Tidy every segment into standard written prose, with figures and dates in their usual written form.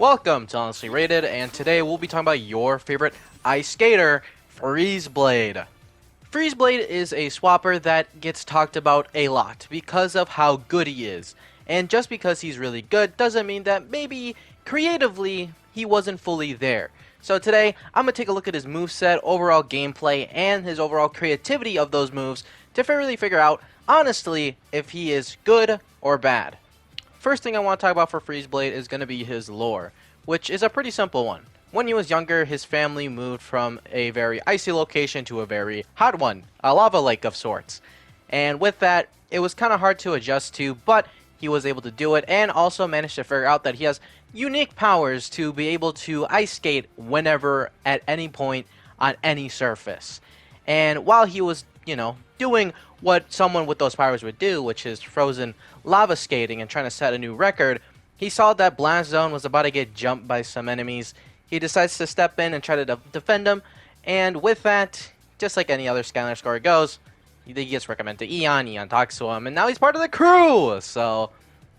Welcome to Honestly Rated, and today we'll be talking about your favorite ice skater, Freeze Blade. Freeze Blade is a swapper that gets talked about a lot because of how good he is. And just because he's really good doesn't mean that maybe creatively he wasn't fully there. So today I'm going to take a look at his moveset, overall gameplay, and his overall creativity of those moves to really figure out, honestly, if he is good or bad. First thing I want to talk about for Freeze Blade is going to be his lore, which is a pretty simple one. When he was younger, his family moved from a very icy location to a very hot one, a lava lake of sorts. And with that, it was kind of hard to adjust to, but he was able to do it and also managed to figure out that he has unique powers to be able to ice skate whenever, at any point, on any surface. And while he was, doing what someone with those powers would do, which is frozen lava skating and trying to set a new record, he saw that Blast Zone was about to get jumped by some enemies. He decides to step in and try to defend them, and with that, just like any other Skylander story goes, he gets recommended to Eon, Eon talks to him, and now he's part of the crew! So,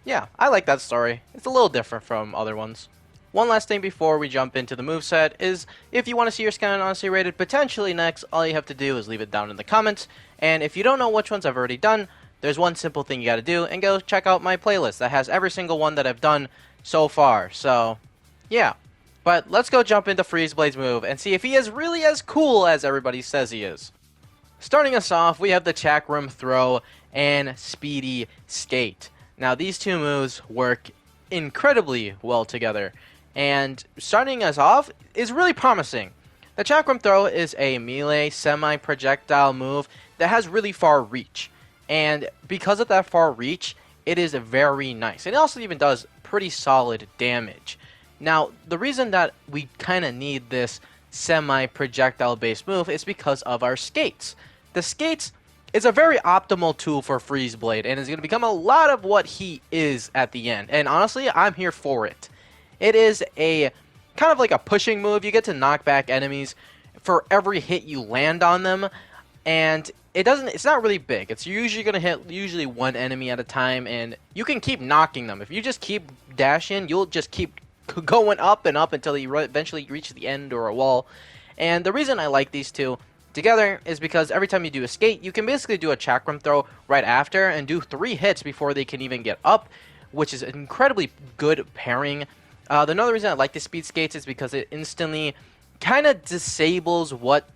yeah, I like that story. It's a little different from other ones. One last thing before we jump into the moveset is, if you want to see your Skylander Honestly Rated potentially next, all you have to do is leave it down in the comments, and if you don't know which ones I've already done, there's one simple thing you gotta do, and go check out my playlist that has every single one that I've done so far. So, yeah. But let's go jump into Freeze Blade's move and see if he is really as cool as everybody says he is. Starting us off, we have the Chakram Throw and Speedy Skate. Now, these two moves work incredibly well together, and starting us off is really promising. The Chakram Throw is a melee semi-projectile move that has really far reach. And because of that far reach, it is very nice. And it also even does pretty solid damage. Now, the reason that we kind of need this semi-projectile based move is because of our skates. The skates is a very optimal tool for Freeze Blade and is going to become a lot of what he is at the end. And honestly, I'm here for it. It is a kind of like a pushing move. You get to knock back enemies for every hit you land on them. And it's not really big. It's usually going to hit one enemy at a time, and you can keep knocking them. If you just keep dashing, you'll just keep going up and up until you eventually reach the end or a wall. And the reason I like these two together is because every time you do a skate, you can basically do a Chakram Throw right after and do 3 hits before they can even get up, which is an incredibly good pairing. Another reason I like the speed skates is because it instantly kind of disables what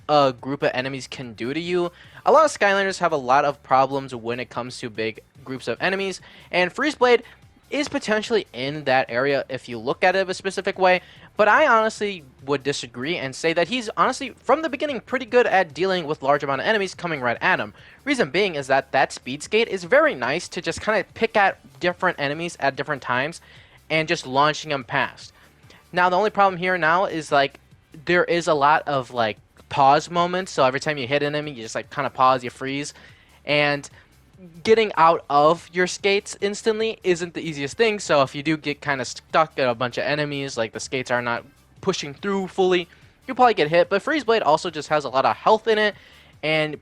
a group of enemies can do to you. A lot of Skylanders have a lot of problems when it comes to big groups of enemies, and Freeze Blade is potentially in that area if you look at it a specific way, but I honestly would disagree and say that he's honestly, from the beginning, pretty good at dealing with large amount of enemies coming right at him. Reason being is that speed skate is very nice to just kind of pick at different enemies at different times and just launching them past. Now, the only problem here now is, there is a lot of, pause moments, so every time you hit an enemy, you just kind of pause, you freeze, and getting out of your skates instantly isn't the easiest thing. So if you do get kind of stuck at a bunch of enemies, like the skates are not pushing through fully, you'll probably get hit. But Freeze Blade also just has a lot of health in it and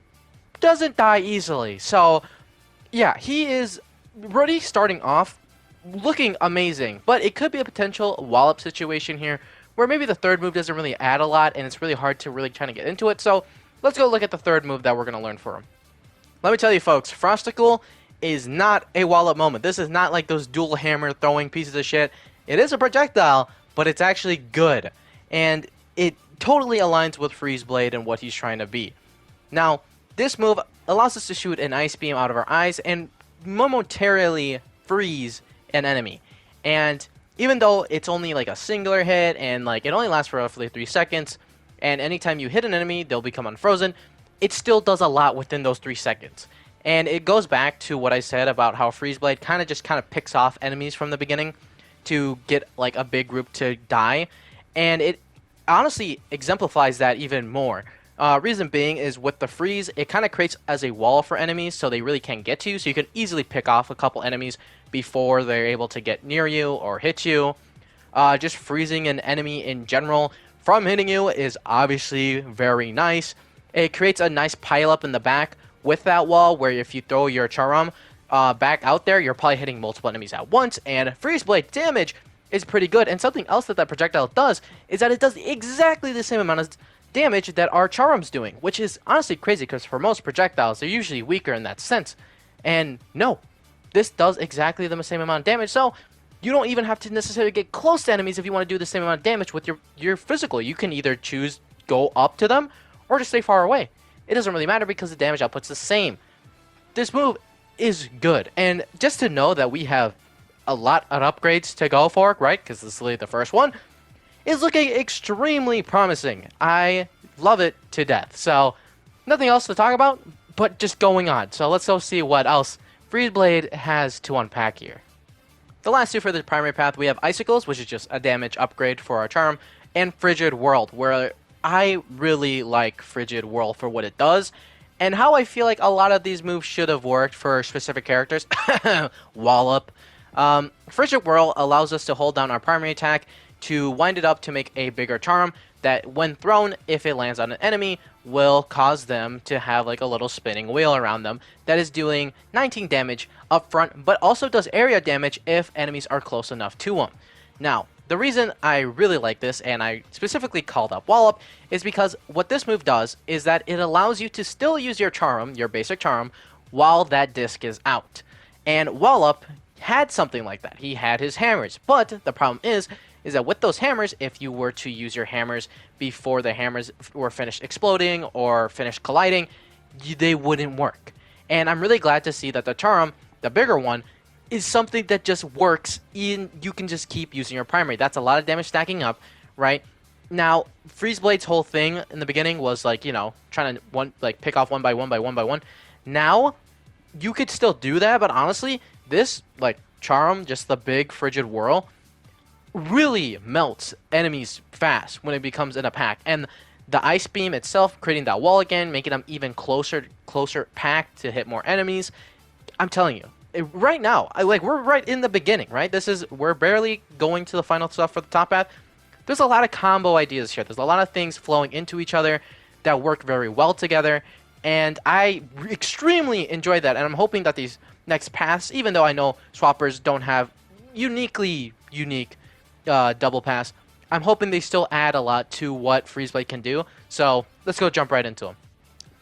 doesn't die easily. So yeah, he is already starting off looking amazing, but it could be a potential wallop situation here where maybe the third move doesn't really add a lot, and it's really hard to really try to get into it. So let's go look at the third move that we're going to learn for him. Let me tell you, folks, Frosticle is not a wallop moment. This is not like those dual hammer throwing pieces of shit. It is a projectile, but it's actually good, and it totally aligns with Freeze Blade and what he's trying to be. Now, this move allows us to shoot an ice beam out of our eyes and momentarily freeze an enemy. And even though it's only a singular hit and it only lasts for roughly 3 seconds, and anytime you hit an enemy, they'll become unfrozen, it still does a lot within those 3 seconds. And it goes back to what I said about how Freeze Blade kind of picks off enemies from the beginning to get a big group to die. And it honestly exemplifies that even more. Reason being is with the freeze, it kind of creates as a wall for enemies so they really can't get to you. So you can easily pick off a couple enemies before they're able to get near you or hit you. Just freezing an enemy in general from hitting you is obviously very nice. It creates a nice pile up in the back with that wall where if you throw your Charam back out there, you're probably hitting multiple enemies at once, and Freeze Blade damage is pretty good. And something else that that projectile does is that it does exactly the same amount of damage that our Charm's doing, which is honestly crazy because for most projectiles, they're usually weaker in that sense. And no, this does exactly the same amount of damage, so you don't even have to necessarily get close to enemies if you want to do the same amount of damage with your physical. You can either choose go up to them or just stay far away. It doesn't really matter because the damage output's the same. This move is good, and just to know that we have a lot of upgrades to go for, right, because this is literally the first one, is looking extremely promising. I love it to death. So, nothing else to talk about, but just going on. So let's go see what else Freeze Blade has to unpack here. The last two for the primary path, we have Icicles, which is just a damage upgrade for our Charm, and Frigid Whirl, where I really like Frigid Whirl for what it does, and how I feel like a lot of these moves should have worked for specific characters. Wallop. Frigid Whirl allows us to hold down our primary attack to wind it up to make a bigger charm that when thrown, if it lands on an enemy, will cause them to have like a little spinning wheel around them that is doing 19 damage up front, but also does area damage if enemies are close enough to them. Now, the reason I really like this, and I specifically called up Wallop, is because what this move does is that it allows you to still use your charm, your basic charm, while that disc is out. And Wallop had something like that. He had his hammers, but the problem is that with those hammers, if you were to use your hammers before the hammers were finished exploding or finished colliding, they wouldn't work. And I'm really glad to see that the charm, the bigger one, is something that just works in, you can just keep using your primary. That's a lot of damage stacking up, right? Now, Freeze Blade's whole thing in the beginning was like, you know, trying to pick off one by one by one by one. Now, you could still do that, but honestly, this like charm, just the big Frigid Whirl, really melts enemies fast when it becomes in a pack. And the Ice Beam itself, creating that wall again, making them even closer packed to hit more enemies. I'm telling you, right now, we're right in the beginning, right? We're barely going to the final stuff for the top path. There's a lot of combo ideas here. There's a lot of things flowing into each other that work very well together, and I extremely enjoy that. And I'm hoping that these next paths, even though I know swappers don't have unique double pass, I'm hoping they still add a lot to what Freeze Blade can do. So let's go jump right into them.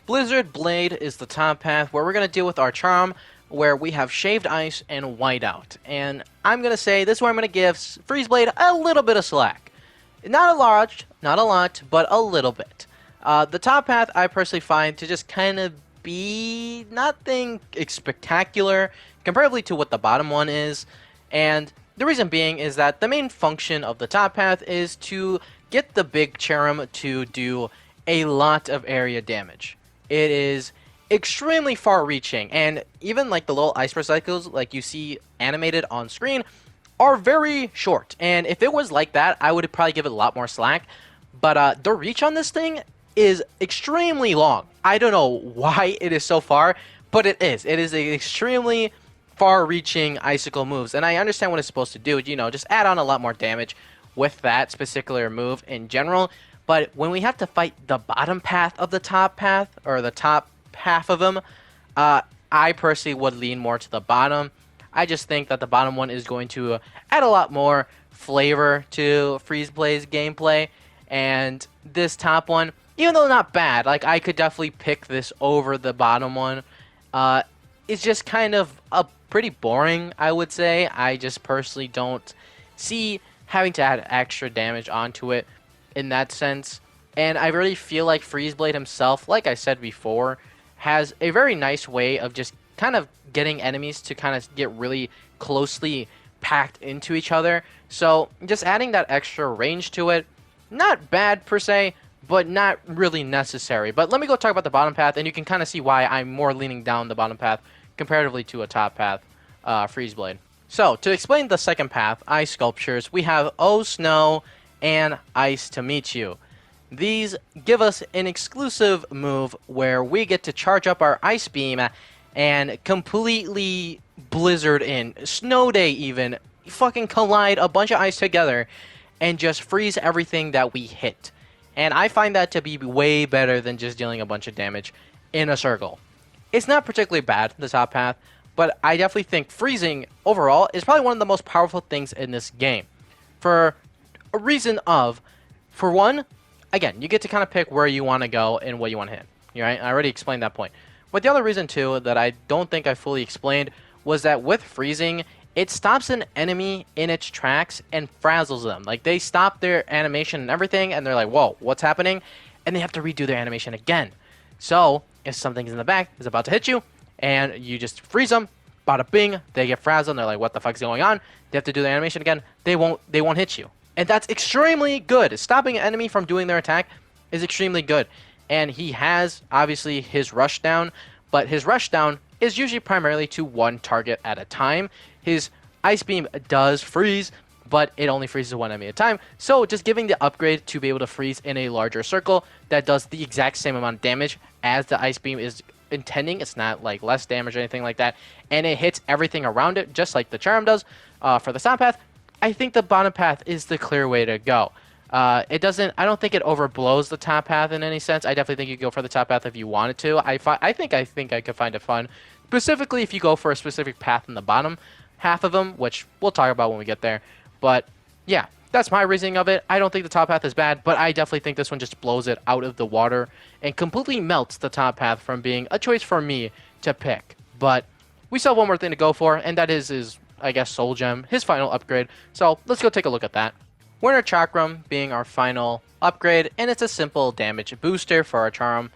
Blizzard Blade is the top path where we're going to deal with our charm, where we have Shaved Ice and Whiteout. And I'm going to say this is where I'm going to give Freeze Blade a little bit of slack. Not a lot, but a little bit. The top path I personally find to just kind of be nothing spectacular comparatively to what the bottom one is. And the reason being is that the main function of the top path is to get the big Cherrim to do a lot of area damage. It is extremely far-reaching, and even like the little ice recycles like you see animated on screen are very short. And if it was like that, I would probably give it a lot more slack. But the reach on this thing is extremely long. I don't know why it is so far, but it is. It is an extremely far-reaching icicle moves, and I understand what it's supposed to do. You know, just add on a lot more damage with that particular move in general. But when we have to fight the bottom path of the top path, or the top half of them, I personally would lean more to the bottom. I just think that the bottom one is going to add a lot more flavor to Freeze Blade's gameplay, and this top one, even though not bad, like I could definitely pick this over the bottom one, it's just kind of a pretty boring, I would say. I just personally don't see having to add extra damage onto it in that sense. And I really feel like Freeze Blade himself, like I said before, has a very nice way of just kind of getting enemies to kind of get really closely packed into each other. So just adding that extra range to it, not bad per se, but not really necessary. But let me go talk about the bottom path, and you can kind of see why I'm more leaning down the bottom path comparatively to a top path, Freeze Blade. So, to explain the second path, Ice Sculptures, we have Oh Snow and Ice to Meet You. These give us an exclusive move where we get to charge up our Ice Beam and completely blizzard in, Snow Day even, fucking collide a bunch of ice together and just freeze everything that we hit. And I find that to be way better than just dealing a bunch of damage in a circle. It's not particularly bad, the top path, but I definitely think freezing overall is probably one of the most powerful things in this game. for a reason of, for one, again, you get to kind of pick where you want to go and what you want to hit. Right? I already explained that point. But the other reason too that I don't think I fully explained was that with freezing, it stops an enemy in its tracks and frazzles them. Like they stop their animation and everything, and they're like, "Whoa, what's happening?" And they have to redo their animation again. So if something's in the back is about to hit you, and you just freeze them, bada bing, they get frazzled. And they're like, "What the fuck's going on?" They have to do their animation again. They won't hit you, and that's extremely good. Stopping an enemy from doing their attack is extremely good. And he has, obviously, his rush down, but his rush down is usually primarily to one target at a time. His Ice Beam does freeze, but it only freezes one enemy at a time. So just giving the upgrade to be able to freeze in a larger circle that does the exact same amount of damage as the Ice Beam is intending. It's not like less damage or anything like that. And it hits everything around it, just like the Charm does for the top path. I think the bottom path is the clear way to go. I don't think it overblows the top path in any sense. I definitely think you could go for the top path if you wanted to. I think I could find it fun, specifically if you go for a specific path in the bottom half of them, which we'll talk about when we get there. But yeah, that's my reasoning of it. I don't think the top path is bad, but I definitely think this one just blows it out of the water and completely melts the top path from being a choice for me to pick. But we still have one more thing to go for, and that is I guess, Soul Gem, his final upgrade. So let's go take a look at that. Winter Chakram being our final upgrade, and it's a simple damage booster for our Charm,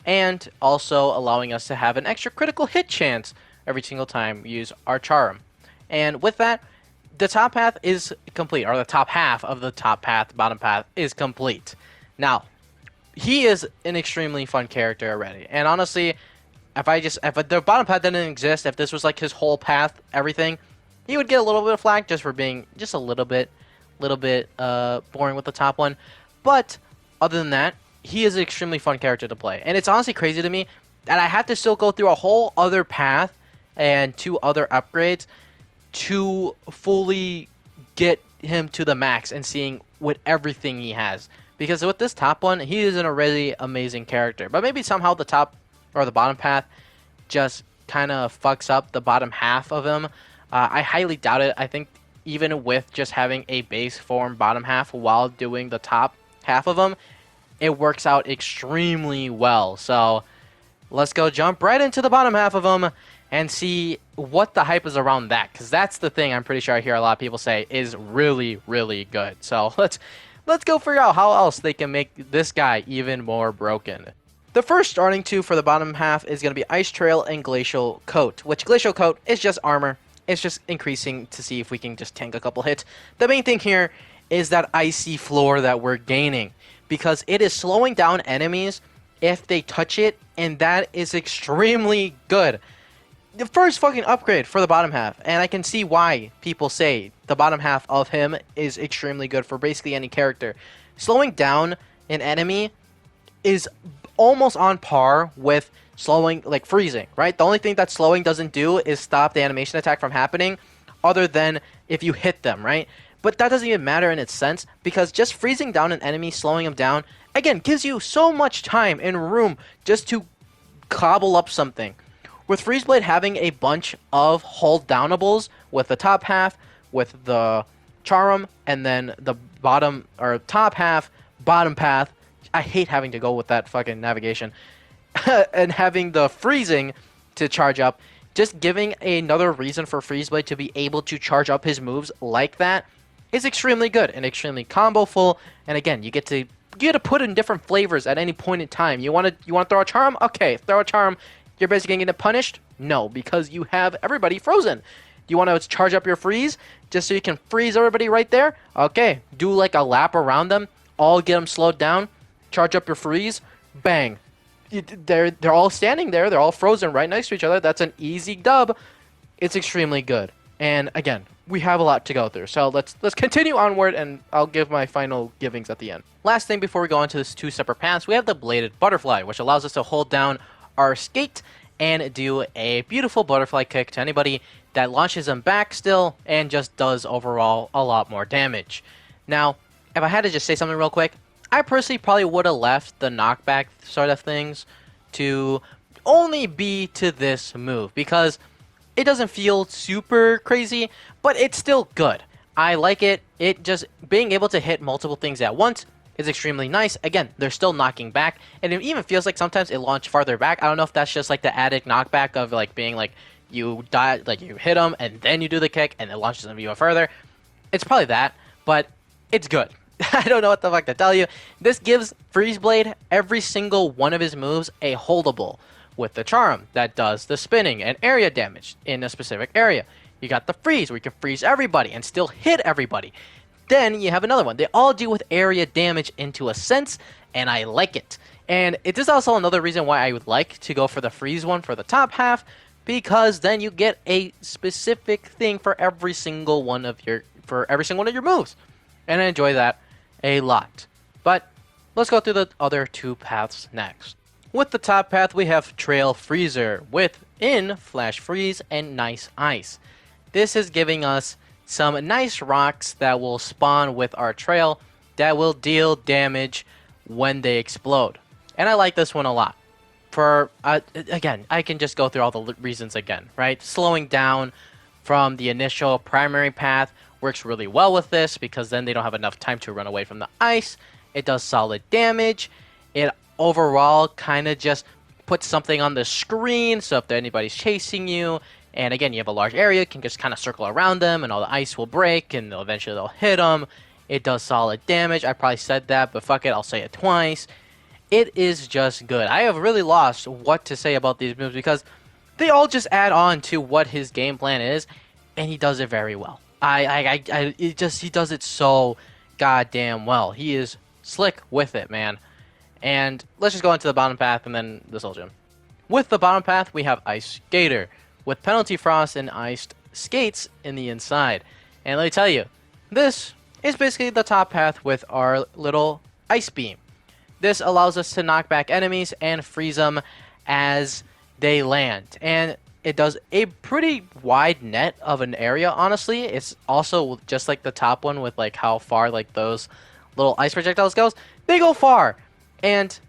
and also allowing us to have an extra critical hit chance every single time we use our Charm. And with that, the top path is complete, or the top half of the top path, bottom path is complete. Now, he is an extremely fun character already, and honestly, if the bottom path didn't exist, if this was like his whole path, everything, he would get a little bit of flack just for being just a little bit boring with the top one. But other than that, he is an extremely fun character to play. And it's honestly crazy to me that I have to still go through a whole other path and 2 other upgrades to fully get him to the max and seeing with everything he has. Because with this top one, he is a really amazing character. But maybe somehow the top or the bottom path just kind of fucks up the bottom half of him. I highly doubt it. I think even with just having a base form bottom half while doing the top half of them, it works out extremely well. So let's go jump right into the bottom half of them and see what the hype is around that, because that's the thing I'm pretty sure I hear a lot of people say is really, really good. So let's go figure out how else they can make this guy even more broken. The first starting 2 for the bottom half is going to be Ice Trail and Glacial Coat, which Glacial Coat is just armor. It's just increasing to see if we can just tank a couple hits. The main thing here is that icy floor that we're gaining, because it is slowing down enemies if they touch it, and that is extremely good. The first fucking upgrade for the bottom half, and I can see why people say the bottom half of him is extremely good for basically any character. Slowing down an enemy is almost on par with slowing, like freezing, right? The only thing that slowing doesn't do is stop the animation attack from happening, other than if you hit them, right? But that doesn't even matter in its sense, because just freezing down an enemy, slowing him down, again, gives you so much time and room just to cobble up something. With Freeze Blade having a bunch of hold downables with the top half, with the Charm, and then the bottom or top half, bottom path. I hate having to go with that fucking navigation. And having the freezing to charge up, just giving another reason for Freeze Blade to be able to charge up his moves like that is extremely good and extremely combo full. And again, you get to put in different flavors at any point in time. You want to throw a Charm? Okay, throw a Charm. You're basically going to get punished? No, because you have everybody frozen. You want to charge up your freeze just so you can freeze everybody right there? Okay, do like a lap around them, all get them slowed down, charge up your freeze, bang. They're all standing there. They're all frozen right next to each other. That's an easy dub. It's extremely good. And again, we have a lot to go through. So let's continue onward, and I'll give my final givings at the end. Last thing before we go into this 2 separate paths, we have the Bladed Butterfly, which allows us to hold down our skate and do a beautiful butterfly kick to anybody that launches them back still and just does overall a lot more damage. Now, if I had to just say something real quick, I personally probably would have left the knockback sort of things to only be to this move, because it doesn't feel super crazy, but it's still good. I like it. It just being able to hit multiple things at once is extremely nice. Again, they're still knocking back, and it even feels like sometimes it launched farther back. I don't know if that's just like the added knockback of like being like you die, like you hit them and then you do the kick and it launches them even further. It's probably that, but it's good. I don't know what the fuck to tell you. This gives Freeze Blade every single one of his moves a holdable with the charm that does the spinning and area damage in a specific area. You got the freeze where you can freeze everybody and still hit everybody. Then you have another one. They all deal with area damage into a sense, and I like it. And it is also another reason why I would like to go for the freeze one for the top half, because then you get a specific thing for every single one of your moves. And I enjoy that a lot. But let's go through the other two paths next. With the top path, we have Trail Freezer within Flash Freeze and Nice Ice. This is giving us some nice rocks that will spawn with our trail that will deal damage when they explode. And I like this one a lot. For, again, I can just go through all the reasons again, right? Slowing down from the initial primary path works really well with this because then they don't have enough time to run away from the ice. It does solid damage. It overall kind of just puts something on the screen, so if anybody's chasing you, and again, you have a large area, you can just kind of circle around them, and all the ice will break, and eventually they'll hit them. It does solid damage. I probably said that, but fuck it, I'll say it twice. It is just good. I have really lost what to say about these moves because they all just add on to what his game plan is, and he does it very well. He does it so goddamn well. He is slick with it, man. And let's just go into the bottom path and then the Soul Gem. With the bottom path, we have Ice Skater with Penalty Frost and Iced Skates in the inside. And let me tell you, this is basically the top path with our little Ice Beam. This allows us to knock back enemies and freeze them as they land. And it does a pretty wide net of an area, honestly. It's also just like the top one with like how far like those little ice projectiles goes. They go far. And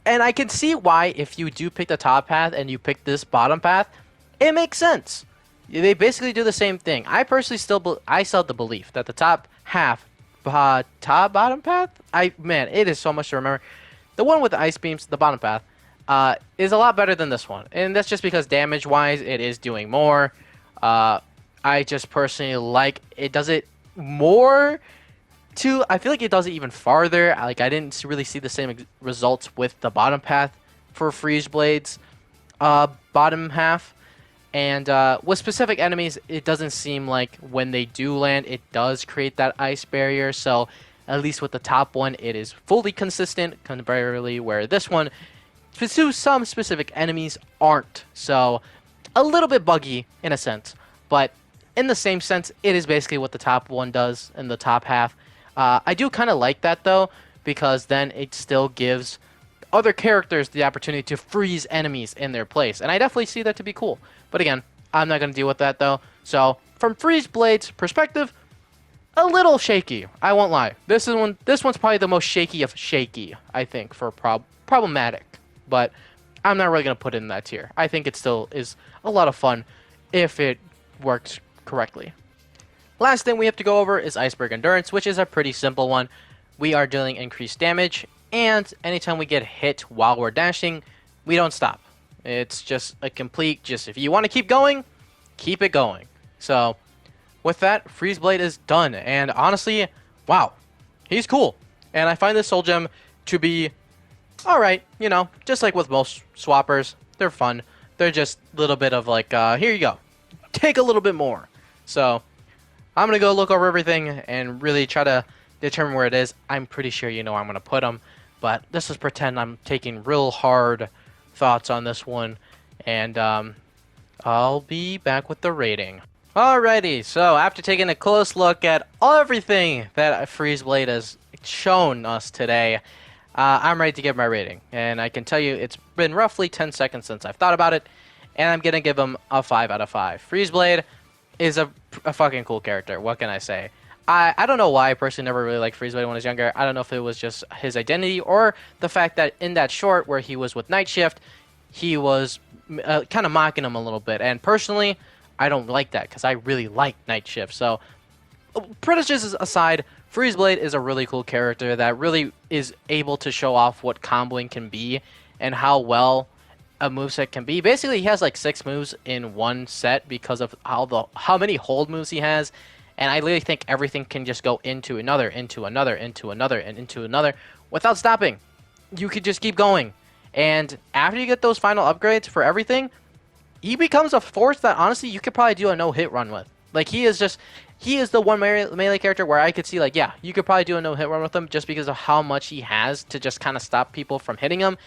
I can see why if you do pick the top path and you pick this bottom path, it makes sense. They basically do the same thing. I personally still have the belief that the top half, bottom path, man, it is so much to remember. The one with the ice beams, the bottom path, is a lot better than this one, and that's just because damage-wise, it is doing more. I just personally like it. Does it more? I feel like it does it even farther. I didn't really see the same results with the bottom path for Freeze Blade's bottom half. And with specific enemies, it doesn't seem like when they do land, it does create that ice barrier. So at least with the top one, it is fully consistent, comparatively, where this one, to some specific enemies, aren't. So a little bit buggy in a sense. But in the same sense, it is basically what the top one does in the top half. I do kind of like that, though, because then it still gives other characters the opportunity to freeze enemies in their place. And I definitely see that to be cool. But again, I'm not going to deal with that, though. So from Freeze Blade's perspective, a little shaky. I won't lie. This one's probably the most shaky of shaky, I think, for problematic. But I'm not really going to put it in that tier. I think it still is a lot of fun if it works correctly. Last thing we have to go over is Iceberg Endurance, which is a pretty simple one. We are dealing increased damage, and anytime we get hit while we're dashing, we don't stop. It's just a complete, if you want to keep going, keep it going. So, with that, Freeze Blade is done, and honestly, wow, he's cool. And I find this Soul Gem to be alright, just like with most swappers, they're fun. They're just a little bit of like, here you go, take a little bit more. So, I'm going to go look over everything and really try to determine where it is. I'm pretty sure you know where I'm going to put them, but let's just pretend I'm taking real hard thoughts on this one, and I'll be back with the rating. Alrighty, so after taking a close look at everything that Freeze Blade has shown us today, I'm ready to give my rating. And I can tell you it's been roughly 10 seconds since I've thought about it, and I'm going to give him a 5 out of 5. Freeze Blade is a fucking cool character. What can I say? I don't know why I personally never really liked Freeze Blade when I was younger. I don't know if it was just his identity or the fact that in that short where he was with Night Shift, he was kind of mocking him a little bit. And personally, I don't like that because I really like Night Shift. So Prejudices aside, Freeze Blade is a really cool character that really is able to show off what comboing can be and how well a moveset can be. Basically, he has like 6 moves in one set because of how many hold moves he has, and I literally think everything can just go into another, into another, into another, and into another without stopping. You could just keep going, and after you get those final upgrades for everything, he becomes a force that honestly you could probably do a no-hit run with. Like he is the one melee character where I could see like, yeah, you could probably do a no-hit run with him just because of how much he has to just kind of stop people from hitting him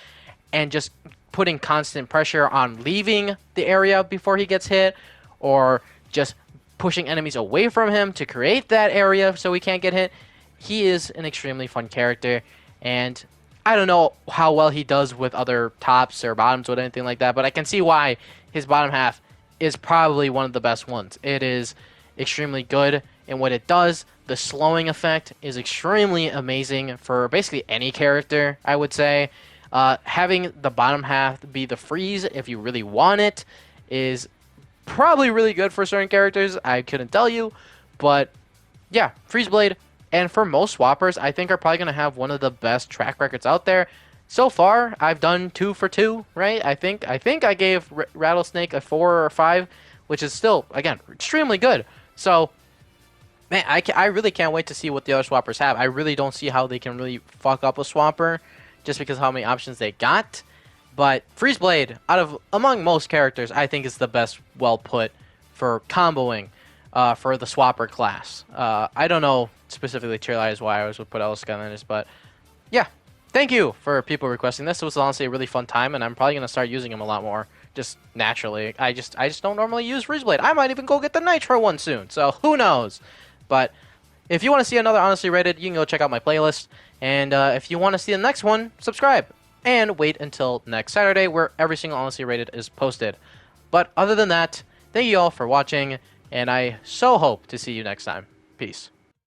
and just putting constant pressure on leaving the area before he gets hit, or just pushing enemies away from him to create that area so he can't get hit. He is an extremely fun character, and I don't know how well he does with other tops or bottoms or anything like that, but I can see why his bottom half is probably one of the best ones. It is extremely good in what it does. The slowing effect is extremely amazing for basically any character, I would say. Having the bottom half be the freeze if you really want it is probably really good for certain characters. I couldn't tell you, but yeah, Freeze Blade, and for most swappers, I think are probably going to have one of the best track records out there. So far, I've done 2 for 2, right? I think I gave Rattlesnake a 4 or 5, which is still, again, extremely good. So, man, I really can't wait to see what the other swappers have. I really don't see how they can really fuck up a swapper just because of how many options they got. But Freeze Blade, among most characters, I think is the best well put for comboing for the swapper class. I don't know specifically tier is why I always would put Elska in this, but yeah. Thank you for people requesting this. It was honestly a really fun time, and I'm probably gonna start using him a lot more, just naturally. I just don't normally use Freeze Blade. I might even go get the Nitro one soon, so who knows? But if you want to see another Honestly Rated, you can go check out my playlist. And if you want to see the next one, subscribe. And wait until next Saturday, where every single Honestly Rated is posted. But other than that, thank you all for watching, and I so hope to see you next time. Peace.